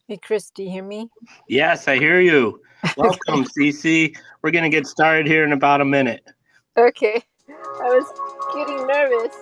Hey, Chris, do you hear me? Yes, I hear you. Okay. Welcome, Cece. We're going to get started here in about a minute. Okay. I was getting nervous.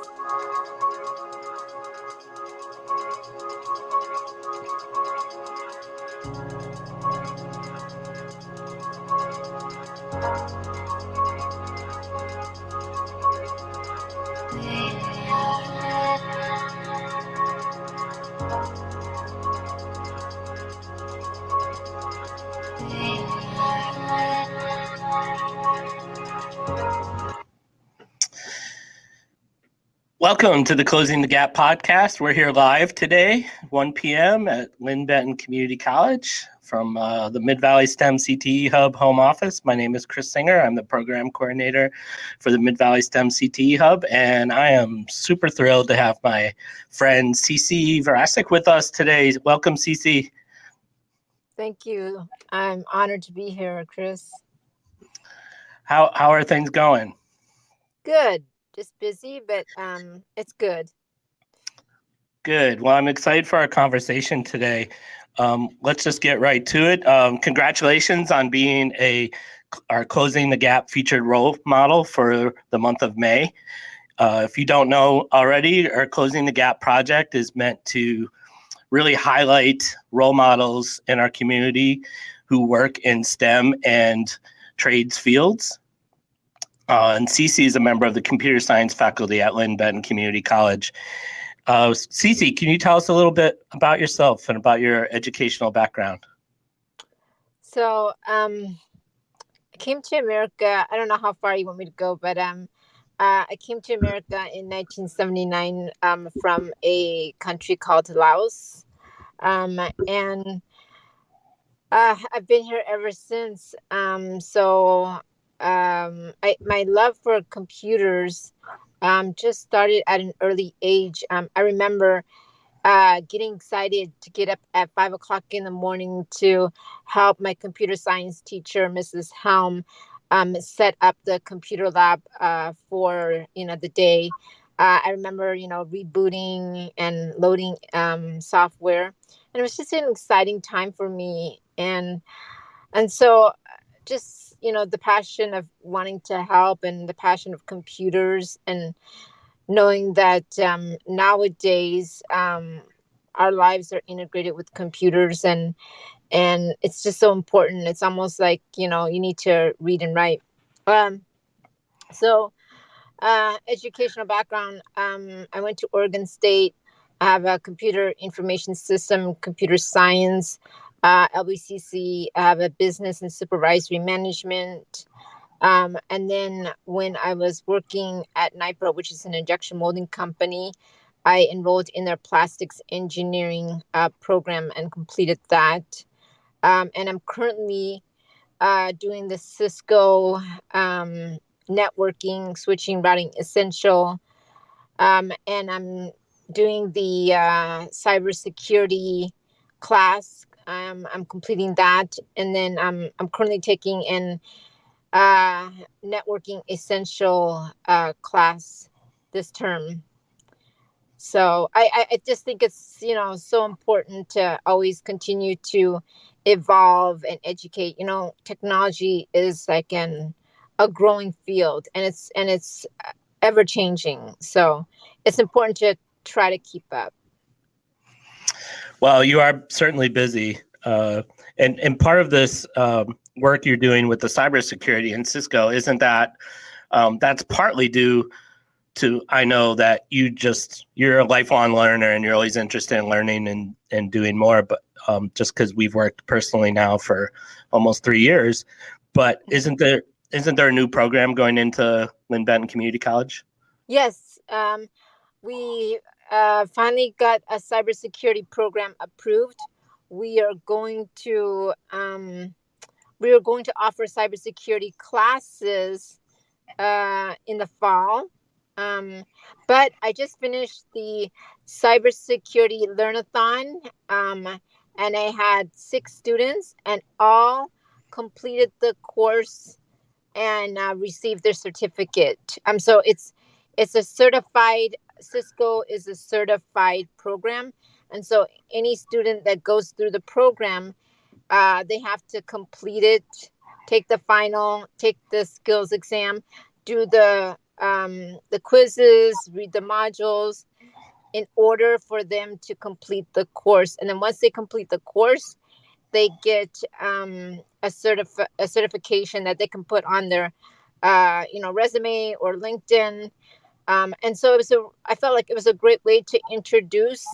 Welcome to the Closing the Gap podcast. We're here live today, 1 p.m. at Linn-Benton Community College from the Mid-Valley STEM-CTE Hub home office. My name is Chris Singer. I'm the program coordinator for the Mid-Valley STEM-CTE Hub, and I am super thrilled to have my friend Sisi Virasak with us today. Welcome, Sisi. Thank you. I'm honored to be here, Chris. How are things going? Good. Just busy, but it's good. Good. Well, I'm excited for our conversation today. Let's just get right to it. Congratulations on being our Closing the Gap featured role model for the month of May. If you don't know already, our Closing the Gap project is meant to really highlight role models in our community who work in STEM and trades fields. And Cece is a member of the computer science faculty at Linn-Benton Community College. Cece, can you tell us a little bit about yourself and about your educational background? So, I came to America. I don't know how far you want me to go, but I came to America in 1979 from a country called Laos, and I've been here ever since. My love for computers just started at an early age. I remember getting excited to get up at 5 o'clock in the morning to help my computer science teacher, Mrs. Helm, set up the computer lab for the day. I remember rebooting and loading software, and it was just an exciting time for me. And so just the passion of wanting to help and the passion of computers and knowing that nowadays our lives are integrated with computers, and it's just so important. It's almost like you need to read and write. um so Educational background, I went to Oregon State. I have a computer information system, computer science, LBCC. I have a business and supervisory management. And then when I was working at NIPRO, which is an injection molding company, I enrolled in their plastics engineering program and completed that. And I'm currently doing the Cisco networking, switching, routing essential. And I'm doing the cybersecurity class. I'm completing that. And then I'm currently taking an uh, networking essential class this term. So I just think it's so important to always continue to evolve and educate. Technology is like a growing field, and it's ever changing. So it's important to try to keep up. Well, you are certainly busy. And part of this work you're doing with the cybersecurity in Cisco, isn't that's partly due to, I know that you're a lifelong learner and you're always interested in learning and doing more, but just because we've worked personally now for almost 3 years. But isn't there a new program going into Linn-Benton Community College? Yes, we finally got a cybersecurity program approved. We are going to offer cybersecurity classes in the fall. Um, but I just finished the cybersecurity learnathon, and I had 6 students, and all completed the course and received their certificate. So it's a certified, Cisco is a certified program, And so any student that goes through the program, they have to complete it, take the final, take the skills exam, do the quizzes, read the modules in order for them to complete the course. And then once they complete the course, they get a certification that they can put on their resume or LinkedIn. And so I felt like it was a great way to introduce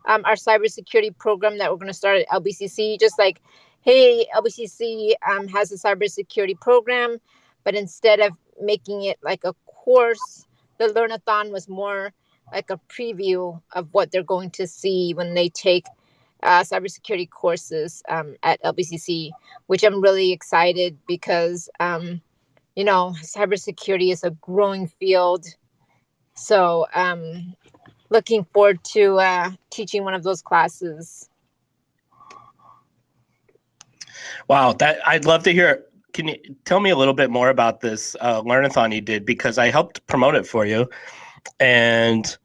our cybersecurity program that we're going to start at LBCC. Just like, hey, LBCC has a cybersecurity program, but instead of making it like a course, the Learnathon was more like a preview of what they're going to see when they take cybersecurity courses at LBCC, which I'm really excited because, cybersecurity is a growing field. So, looking forward to teaching one of those classes. Wow, that I'd love to hear. Can you tell me a little bit more about this learnathon you did? Because I helped promote it for you, and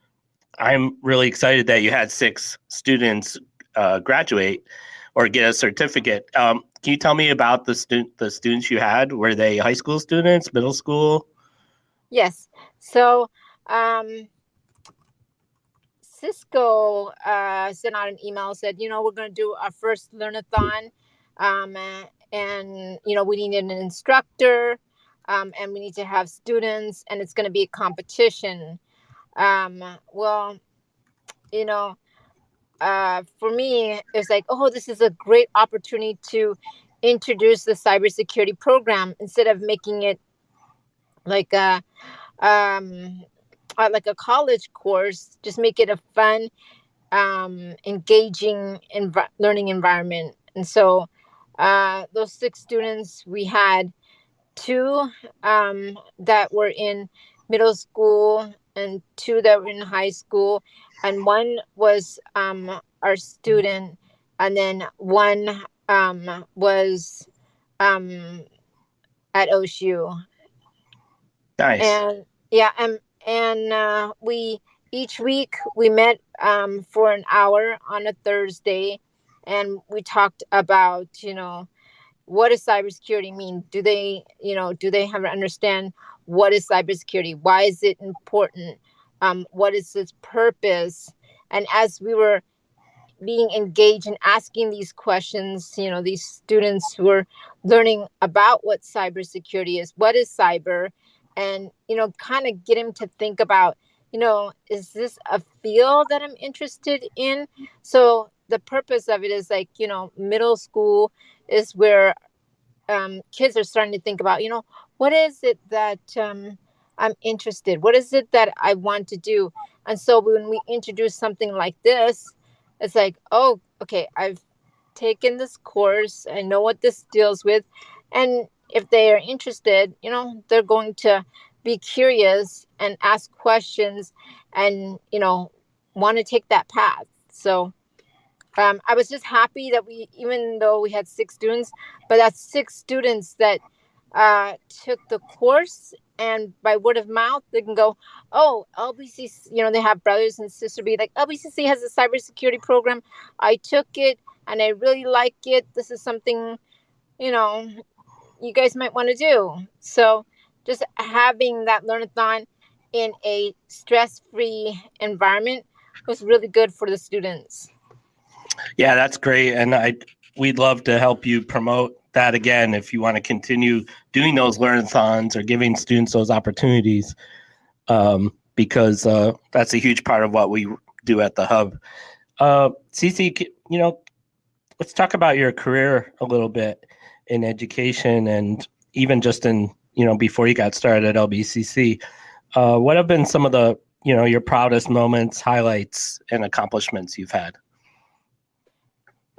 I'm really excited that you had 6 students graduate or get a certificate. Can you tell me about the students you had? Were they high school students, middle school? Yes. So, Cisco sent out an email, said, we're going to do our first Learnathon. And, we need an instructor, and we need to have students, and it's going to be a competition. Well, you know, for me, it's like, oh, this is a great opportunity to introduce the cybersecurity program instead of making it like um, like a college course. Just make it a fun, engaging learning environment. And so, those 6 students, we had 2 that were in middle school and 2 that were in high school, and one was our student, and then one was um, at OSU. Nice. And yeah, we each week we met for an hour on a Thursday, and we talked about, what does cybersecurity mean? Do they have to understand what is cybersecurity? Why is it important? What is its purpose? And as we were being engaged in asking these questions, these students who are learning about what cybersecurity is, what is cyber, and, kind of get them to think about, is this a field that I'm interested in? So the purpose of it is like, middle school is where kids are starting to think about, what is it that I'm interested? What is it that I want to do? And so when we introduce something like this, it's like, oh, okay, I've taken this course. I know what this deals with. And if they are interested, they're going to be curious and ask questions and, want to take that path. So, I was just happy that even though we had 6 students, but that's 6 students that took the course, and by word of mouth, they can go, oh, LBCC, they have brothers and sisters be like, LBCC has a cybersecurity program. I took it and I really like it. This is something, you know, you guys might want to do. So just having that learnathon in a stress-free environment was really good for the students. Yeah, that's great, and we'd love to help you promote that again if you want to continue doing those learnathons or giving students those opportunities, because that's a huge part of what we do at the hub. Sisi, let's talk about your career a little bit in education and even just in before you got started at LBCC. What have been some of the your proudest moments, highlights, and accomplishments you've had?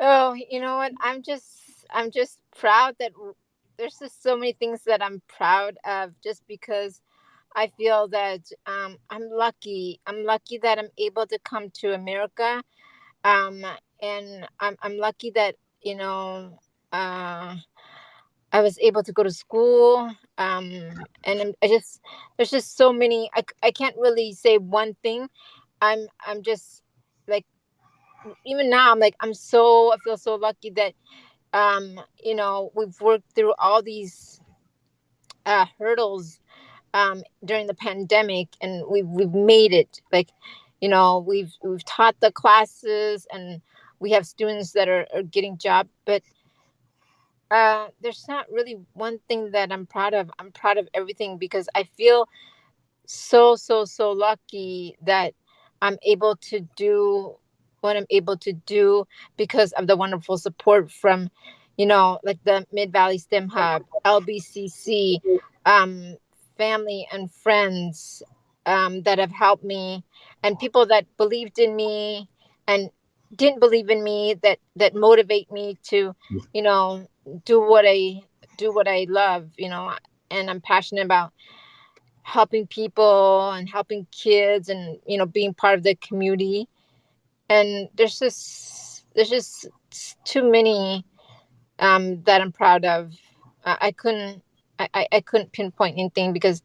Oh, you know what? I'm just proud that there's just so many things that I'm proud of, just because I feel that I'm lucky. I'm lucky that I'm able to come to America. Um, and I'm lucky that, uh, I was able to go to school. And I just there's just so many. I can't really say one thing. I'm just like even now, I'm like, I feel so lucky that, we've worked through all these hurdles during the pandemic, and we've made it. Like, we've taught the classes, and we have students that are getting job, but there's not really one thing that I'm proud of. I'm proud of everything because I feel so lucky that I'm able to do what I'm able to do because of the wonderful support from, like the Mid Valley STEM Hub, LBCC, um, family and friends that have helped me, and people that believed in me and didn't believe in me, that motivate me to, you know, do what I do what I love, and I'm passionate about helping people and helping kids, and being part of the community. And there's just too many that I'm proud of. I couldn't I couldn't pinpoint anything because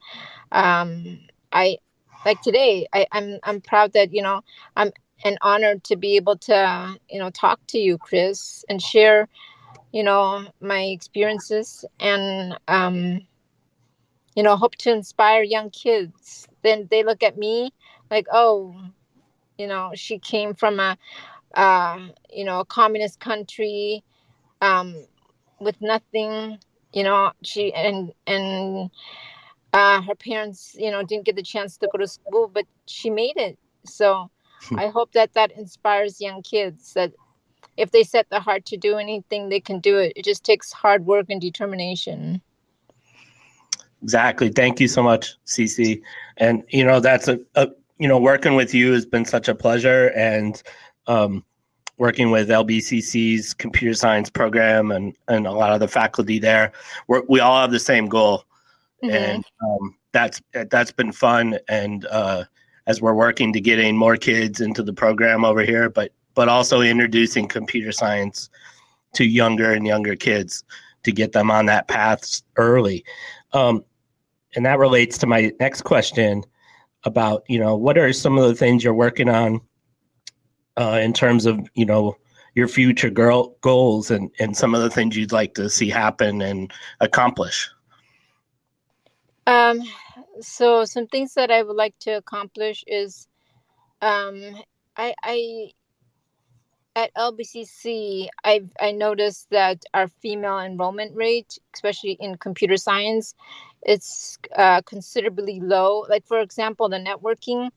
um I like today, I'm proud that I'm an honored to be able to talk to you, Chris, and share my experiences, and hope to inspire young kids. Then they look at me like, oh, she came from a communist country, um, with nothing. She and her parents, didn't get the chance to go to school, but she made it. So I hope that inspires young kids that if they set their heart to do anything, they can do it. It just takes hard work and determination. Exactly. Thank you so much, Cece. And that's working with you has been such a pleasure, and um, working with LBCC's computer science program, and a lot of the faculty there. We all have the same goal, Hmm. and that's been fun. And as we're working to getting more kids into the program over here, but also introducing computer science to younger and younger kids to get them on that path early. Um, and that relates to my next question about what are some of the things you're working on in terms of your future goals, and some of the things you'd like to see happen and accomplish. Um, so some things that I would like to accomplish is, um, I at LBCC, I noticed that our female enrollment rate, especially in computer science, it's considerably low. Like, for example, the networking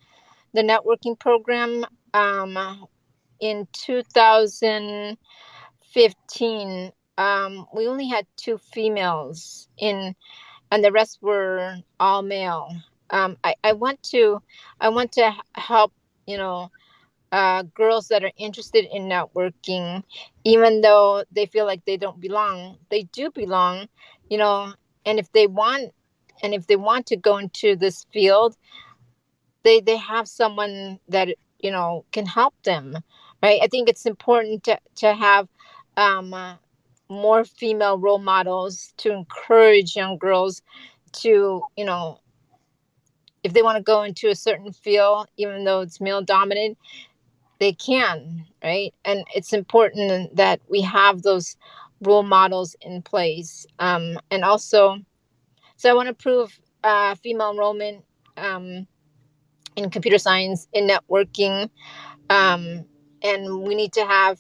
program, in 2015, we only had two females in, and the rest were all male. I want to help, you know girls that are interested in networking, even though they feel like they don't belong, they do belong, you know. And if they want to go into this field, they have someone that can help them, right? I think it's important to have more female role models to encourage young girls to, if they want to go into a certain field, even though it's male dominated, they can, right? And it's important that we have those role models in place. And also, so I want to prove female enrollment um, in computer science, in networking, um, and we need to have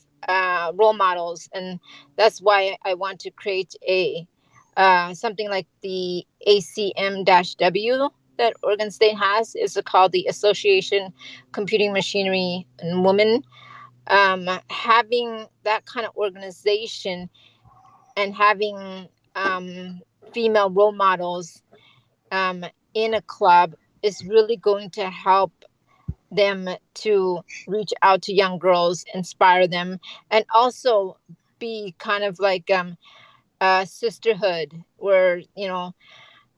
role models, and that's why I want to create a something like the ACM-W that Oregon State has. Is called the Association Computing Machinery and Women. Having that kind of organization and having female role models um, in a club is really going to help them to reach out to young girls, inspire them, and also be kind of like a sisterhood where,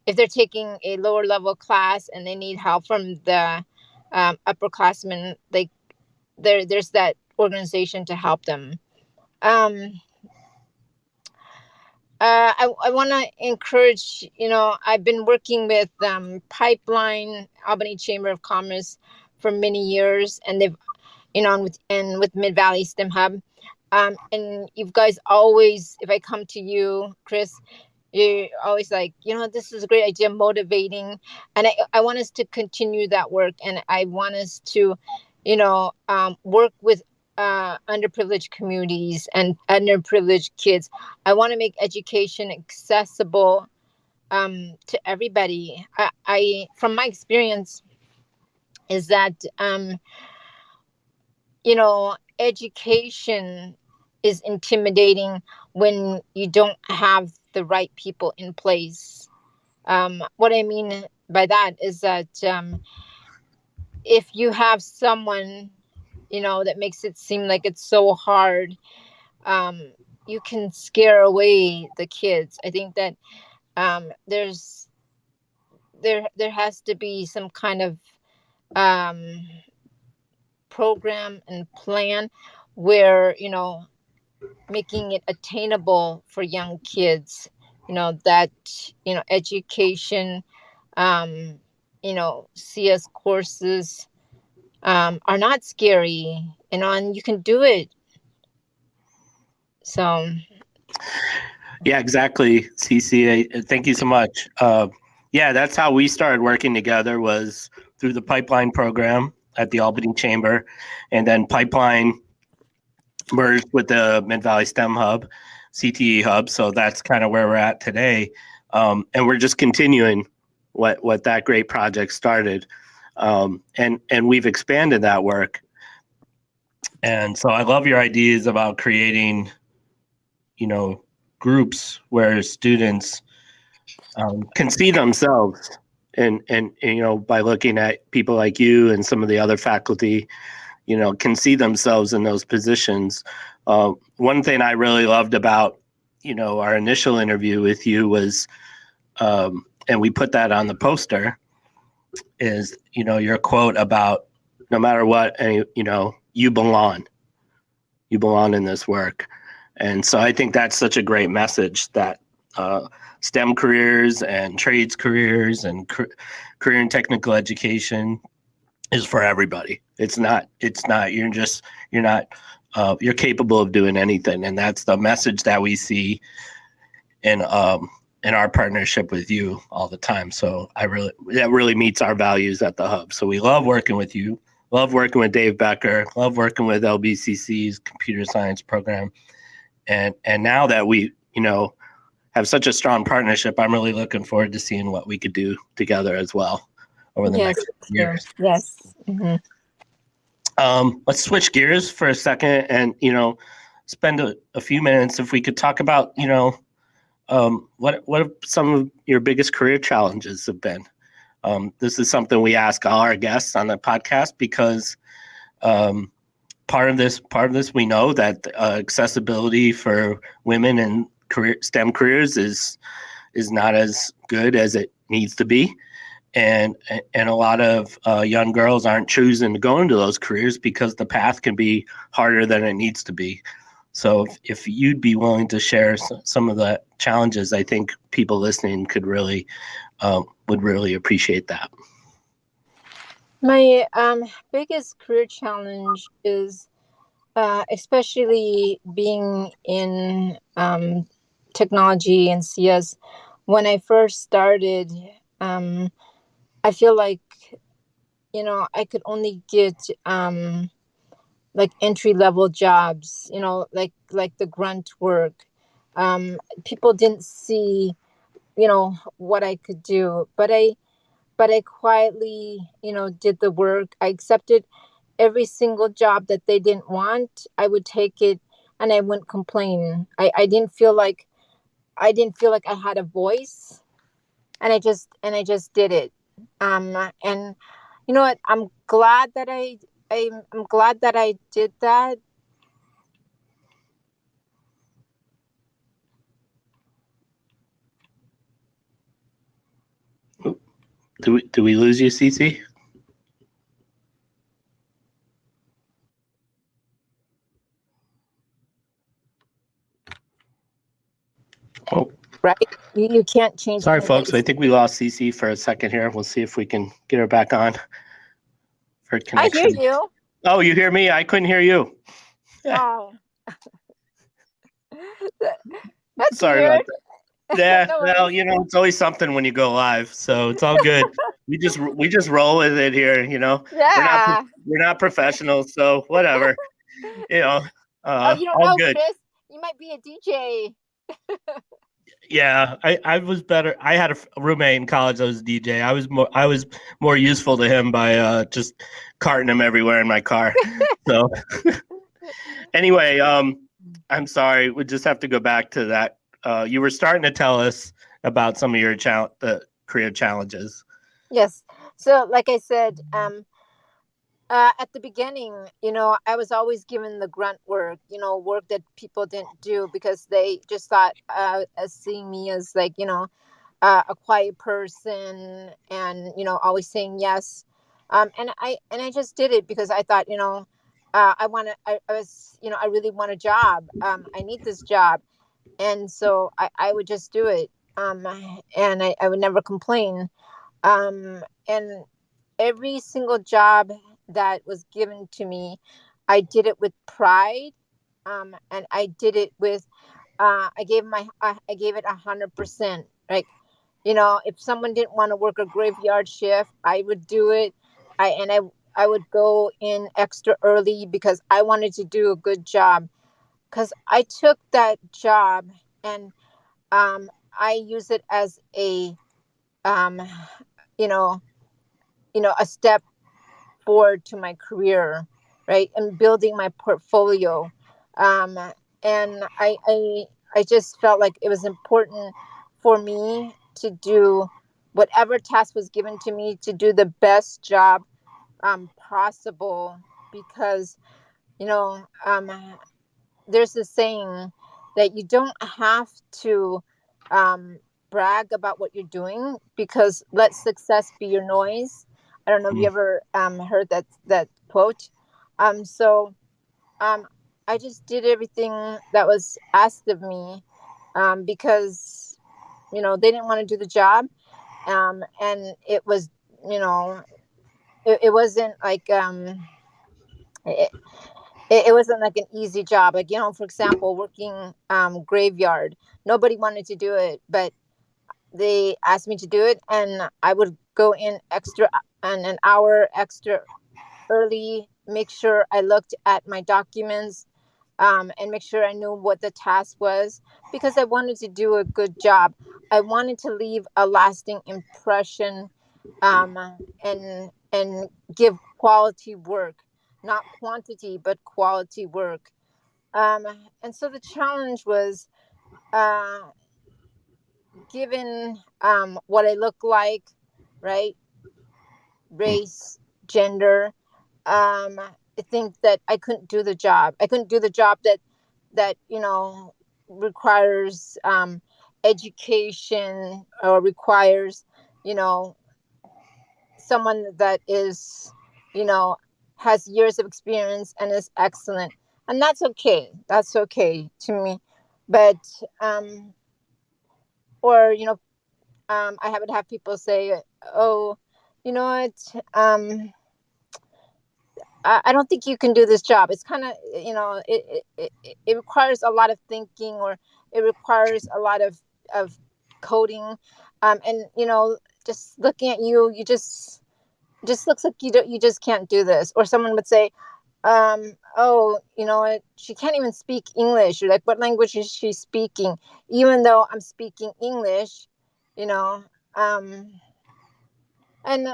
if they're taking a lower level class and they need help from the upperclassmen, there's that organization to help them. Um, I want to encourage, I've been working with Pipeline, Albany Chamber of Commerce for many years, and they've and with Mid Valley STEM Hub. And you guys always, if I come to you, Chris, you're always like, this is a great idea, motivating. And I want us to continue that work. And I want us to, work with underprivileged communities and underprivileged kids. I want to make education accessible to everybody. I from my experience is that education is intimidating when you don't have the right people in place. What I mean by that is that if you have someone, that makes it seem like it's so hard, um, you can scare away the kids. I think that there has to be some kind of um, program and plan where making it attainable for young kids, that education, um CS courses are not scary, and you can do it. So Yeah, exactly, Cece. Thank you so much. Yeah, that's how we started working together, was through the Pipeline program at the Albany Chamber, and then Pipeline merged with the Mid-Valley STEM Hub, CTE Hub. So that's kind of where we're at today. And we're just continuing what that great project started. And we've expanded that work. And so I love your ideas about creating, groups where students can see themselves, and by looking at people like you and some of the other faculty, can see themselves in those positions. One thing I really loved about our initial interview with you was, and we put that on the poster, is your quote about, no matter what, you belong in this work. And so I think that's such a great message, that STEM careers and trades careers and career and technical education is for everybody. It's not, you're capable of doing anything. And that's the message that we see in our partnership with you all the time. So that really meets our values at the Hub. So we love working with you, love working with Dave Becker, love working with LBCC's computer science program. And now that we, have such a strong partnership, I'm really looking forward to seeing what we could do together as well over the yes, next years. yes. Mm-hmm. Let's switch gears for a second and, spend a few minutes, if we could talk about, what have some of your biggest career challenges have been? This is something we ask all our guests on the podcast, because part of this, we know that accessibility for women in STEM careers is not as good as it needs to be. And a lot of young girls aren't choosing to go into those careers because the path can be harder than it needs to be. So if you'd be willing to share some of the challenges, I think people listening would really appreciate that. My biggest career challenge is especially being in technology and CS. When I first started, I feel like I could only get like entry level jobs, like the grunt work. People didn't see what I could do, but I quietly did the work. I accepted every single job that they didn't want. I would take it, and I wouldn't complain. I didn't feel like I had a voice, and I just did it. And you know what? I'm glad that I did that. Do we lose you, Cece? Oh, Right? You can't change sorry, folks. I anyways. think we lost Cece for a second here. We'll see if we can get her back on for I hear connection. you. Oh, you hear me? I couldn't hear you. Oh, that's Sorry about weird. that. Yeah, No well, worries. it's always something when you go live, so it's all good. We just roll with it here. We're not Yeah. we're not professionals, so whatever. You know, Oh, you don't all know, good. Chris? You might be a DJ. Yeah, I was better. I had a roommate in college that was a DJ. I was more useful to him by just carting him everywhere in my car. So anyway, I'm sorry. We just have to go back to that. You were starting to tell us about some of your the career challenges. Yes. So, like I said, at the beginning, I was always given the grunt work, work that people didn't do because they just thought, as seeing me as like, a quiet person and, always saying yes. And I just did it because I thought, I was, I really want a job. I need this job. And so I would just do it. And I would never complain. And every single job that was given to me, I did it with pride. And I did it with, I gave it 100%. Like, if someone didn't want to work a graveyard shift, I would do it. I would go in extra early because I wanted to do a good job. Because I took that job and I use it as a um, you know, a step forward to my career, right, and building my portfolio. Um, and I just felt like it was important for me to do whatever task was given to me to do the best job possible because you know um, there's this saying that you don't have to um, brag about what you're doing because let success be your noise. I don't know if you Mm, ever heard that quote. So um, I just did everything that was asked of me because they didn't want to do the job, and it was you know it wasn't like it wasn't like an easy job. Like, for example, working graveyard. Nobody wanted to do it, but they asked me to do it, and I would go in extra and an hour extra early, make sure I looked at my documents, and make sure I knew what the task was because I wanted to do a good job. I wanted to leave a lasting impression, um, and give quality work, not quantity, but quality work. Um, and so the challenge was, uh, given what I look like, right? mm, Race, gender. I think that I couldn't do the job. I couldn't do the job that requires education or requires you know someone that is you know has years of experience and is excellent, and that's okay to me. But um or I would have people say, oh, you know what, I don't think you can do this job. It's kind of, it requires a lot of thinking, or it requires a lot of coding. And, just looking at you, just looks like you just can't do this. Or someone would say, oh, what, she can't even speak English. You're like, what language is she speaking? Even though I'm speaking English, you know, um, and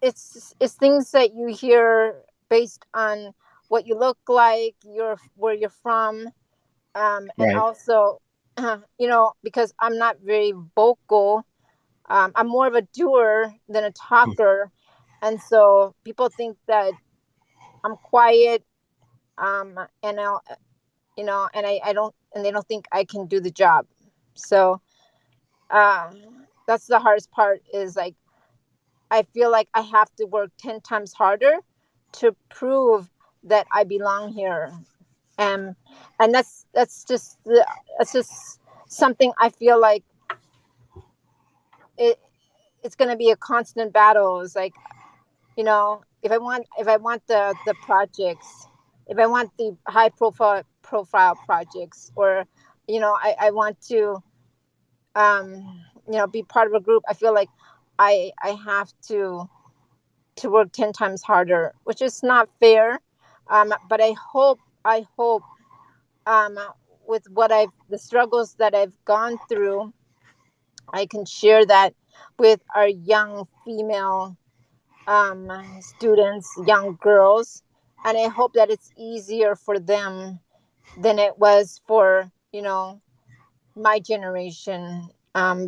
it's things that you hear based on what you look like, where you're from, and right. also, because I'm not very vocal. I'm more of a doer than a Mm, talker, and so people think that I'm quiet, and I don't, and they don't think I can do the job. So uh, that's the hardest part. Is like I feel like I have to work 10 times harder to prove that I belong here. Um, and that's just something I feel like it it's going to be a constant battle. It's like, if I want the projects, if I want the high profile projects, or I want to be part of a group, I feel like I have to work 10 times harder, which is not fair. But I hope um with the struggles that I've gone through, I can share that with our young female students, young girls, and I hope that it's easier for them than it was for my generation.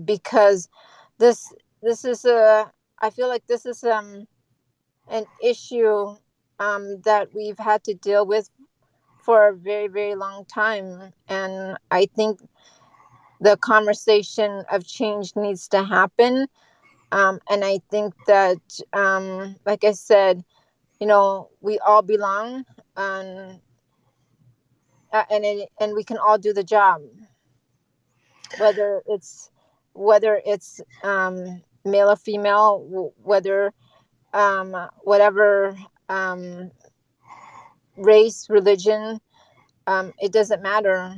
Because this this is a I feel like this is an issue that we've had to deal with for a very, very long time, and I think the conversation of change needs to happen. And I think that, like I said, we all belong, and and we can all do the job, whether it's male or female, whether whatever race, religion, it doesn't matter.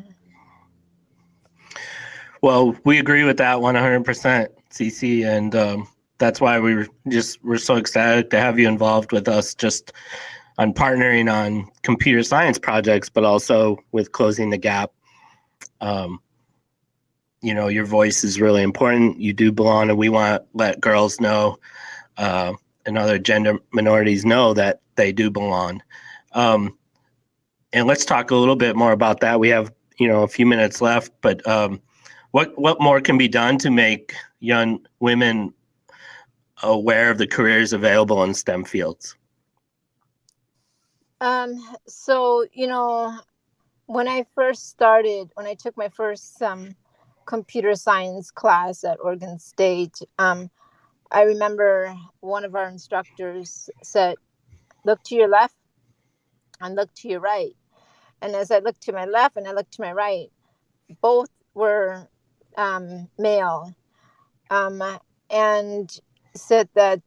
Well, we agree with that 100%, Cece, and that's why we're so excited to have you involved with us, just on partnering on computer science projects, but also with closing the gap. Um, your voice is really important. You do belong, and we want to let girls know, and other gender minorities know that they do belong. Um, and let's talk a little bit more about that. We have a few minutes left, but what more can be done to make young women aware of the careers available in STEM fields? So when I took my first computer science class at Oregon State, I remember one of our instructors said, "Look to your left and look to your right." And as I looked to my left and I looked to my right, both were male, um, and said that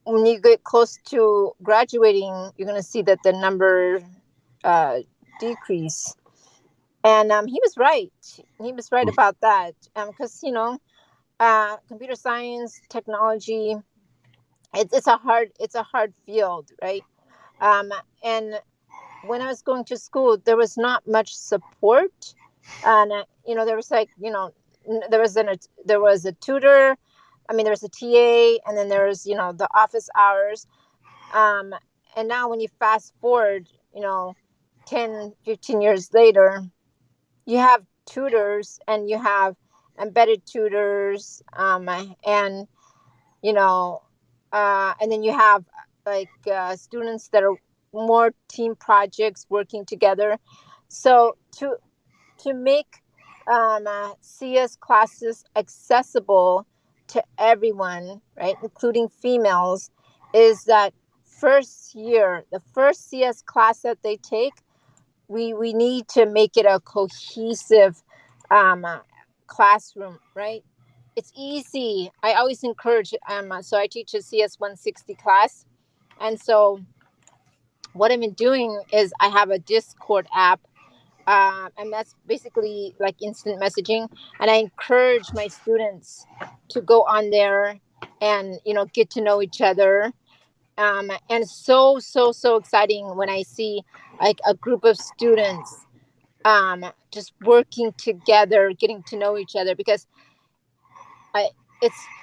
when you get close to graduating, you're going to see that the number uh, decrease. And he was right. He was right about that. Because computer science, technology, it's a hard field, right? Um, and when I was going to school, there was not much support, and there was like there was a tutor. I mean, there was a TA, and then there was the office hours. Um, and now when you fast forward, 10, 15 years later, you have tutors and you have embedded tutors, and you know and then you have like students that are more team projects working together. So to make CS classes accessible to everyone, right, including females, is that the first CS class that they take, we need to make it a cohesive um, uh, classroom, right? It's easy. I always encourage. So I teach a CS 160 class, and so what I've been doing is I have a Discord app, and that's basically like instant messaging. And I encourage my students to go on there and get to know each other. And so exciting when I see like a group of students just working together, getting to know each other, because I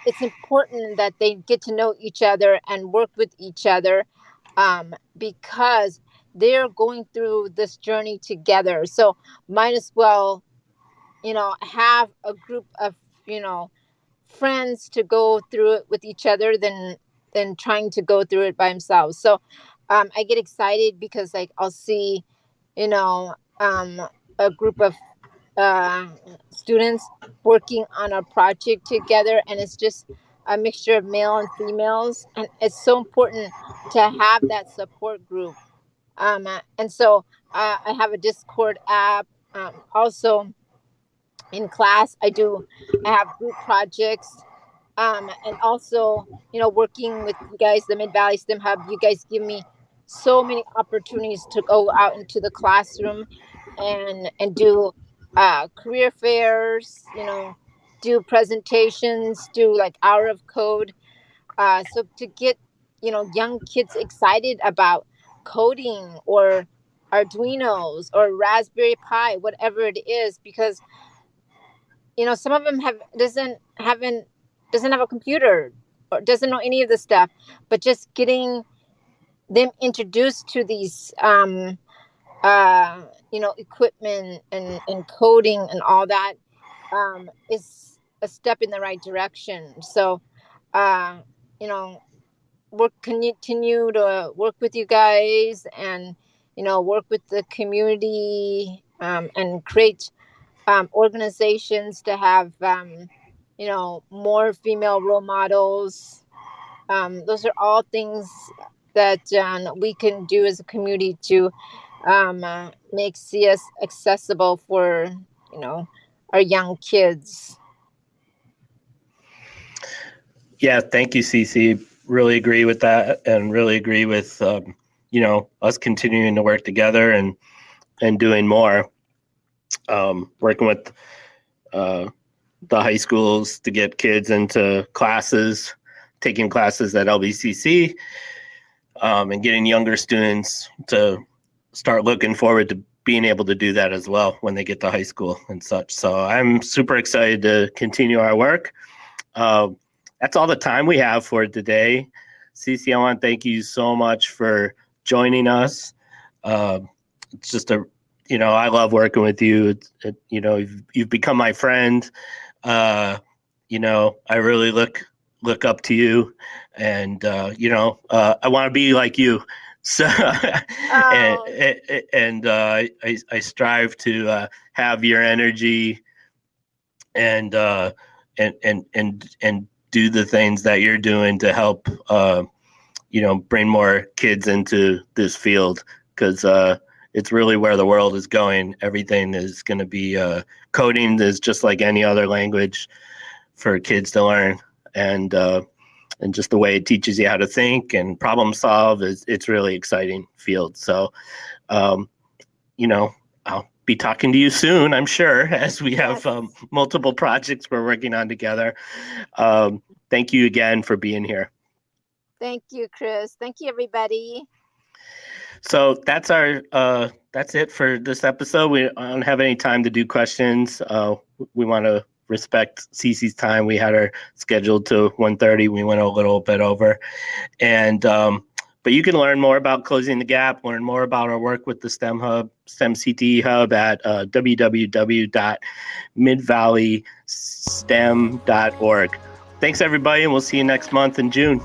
it's important that they get to know each other and work with each other, because they're going through this journey together. So might as well have a group of you know friends to go through it with each other than trying to go through it by themselves. So I get excited because like I'll see you know um, a group of uh, students working on a project together, and it's just a mixture of male and females, and it's so important to have that support group. And so I have a Discord app. Also in class, I have group projects, And also, working with you guys, the Mid Valley STEM Hub, you guys give me so many opportunities to go out into the classroom and do career fairs, do presentations, do like hour of code. So to get, young kids excited about coding or Arduinos or Raspberry Pi, whatever it is, because some of them doesn't have a computer or doesn't know any of the stuff, but just getting them introduced to these equipment and coding and all that is a step in the right direction. So uh you know work continue to work with you guys, and work with the community, and create organizations to have more female role models. Those are all things that we can do as a community to make CS accessible for our young kids. Yeah, thank you, Cece. Really agree with that, and really agree with us continuing to work together and doing more. Working with the high schools to get kids into classes, taking classes at LBCC, and getting younger students to start looking forward to being able to do that as well when they get to high school and such. So I'm super excited to continue our work. That's all the time we have for today. Cece, I want to thank you so much for joining us. It's just I love working with you. You've become my friend. I really look up to you, and I want to be like you. So, Oh, I strive to have your energy and and do the things that you're doing to help bring more kids into this field, because it's really where the world is going. Everything is going to be coding is just like any other language for kids to learn, and just the way it teaches you how to think and problem solve it's really exciting field. So I'll be talking to you soon, I'm sure, as we have yes. multiple projects we're working on together. Thank you again for being here. Thank you, Chris. Thank you, everybody. So that's it for this episode. We don't have any time to do questions. We want to respect Cece's time. We had her scheduled to 1:30. We went a little bit over, and but you can learn more about Closing the Gap, learn more about our work with the STEM Hub, STEM-CTE Hub at www.midvalleystem.org. Thanks, everybody, and we'll see you next month in June.